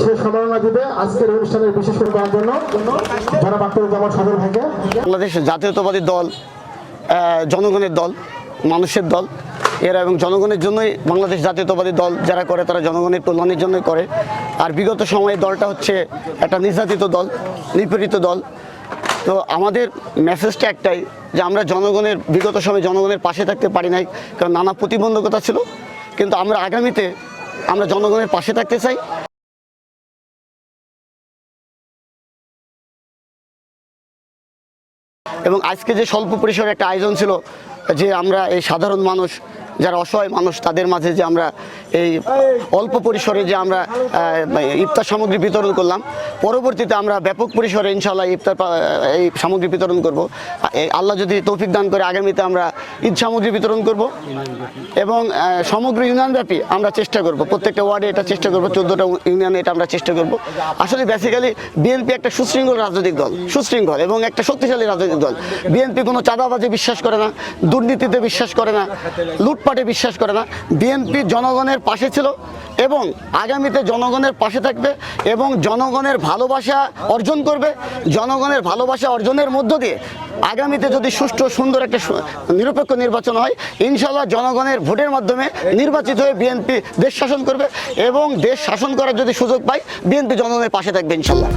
সে সম্মাননা দিবে আজকের অনুষ্ঠানের বিশেষ করে করার জন্য যারা বাক্যুজ্জামান সদর ভাইকে। বাংলাদেশ জাতীয়তাবাদী দল জনগণের দল, মানুষের দল এরা, এবং জনগণের জন্যই বাংলাদেশ জাতীয়তাবাদী দল যারা করে তারা জনগণের কল্যাণের জন্যই করে। আর বিগত সময়ে দলটা হচ্ছে একটা নির্যাতিত দল, নিপীড়িত দল। তো আমাদের মেসেজটা একটাই যে আমরা জনগণের বিগত সময়ে জনগণের পাশে থাকতে পারি নাই, কারণ নানা প্রতিবন্ধকতা ছিল, কিন্তু আমরা আগামীতে আমরা জনগণের পাশে থাকতে চাই। এবং আজকে যে স্বল্প পরিসরে একটা আয়োজন ছিল, যে আমরা এই সাধারণ মানুষ যারা অসহায় মানুষ তাদের মাঝে যে আমরা এই অল্প পরিসরে যে আমরা ইফতার সামগ্রী বিতরণ করলাম, পরবর্তীতে আমরা ব্যাপক পরিসরে ইনশাআল্লাহ এই সামগ্রী বিতরণ করব। আল্লাহ যদি তৌফিক দান করে আগামীতে আমরা ঈদ সামগ্রী বিতরণ করব এবং সমগ্র ইউনিয়নব্যাপী আমরা চেষ্টা করব, প্রত্যেকটা ওয়ার্ডে এটা চেষ্টা করব, 14টা ইউনিয়নে এটা আমরা চেষ্টা করব। আসলে বেসিক্যালি বিএনপি একটা সুশৃঙ্খল রাজনৈতিক দল, সুশৃঙ্খল এবং একটা শক্তিশালী রাজনৈতিক দল। বিএনপি কোনো চাঁদাবাজে বিশ্বাস করে না, দুর্নীতিতে বিশ্বাস করে না, লুটপাটে বিশ্বাস করে না। বিএনপি জনগণের পাশে ছিল এবং আগামীতে জনগণের পাশে থাকবে এবং জনগণের ভালোবাসা অর্জন করবে। জনগণের ভালোবাসা অর্জনের মধ্য দিয়ে আগামীতে যদি সুষ্ঠু সুন্দর একটা নিরপেক্ষ নির্বাচন হয়, ইনশাআল্লাহ জনগণের ভোটের মাধ্যমে নির্বাচিত হয়ে বিএনপি দেশ শাসন করবে এবং দেশ শাসন করার যদি সুযোগ পায় বিএনপি জনগণের পাশে থাকবে ইনশাআল্লাহ।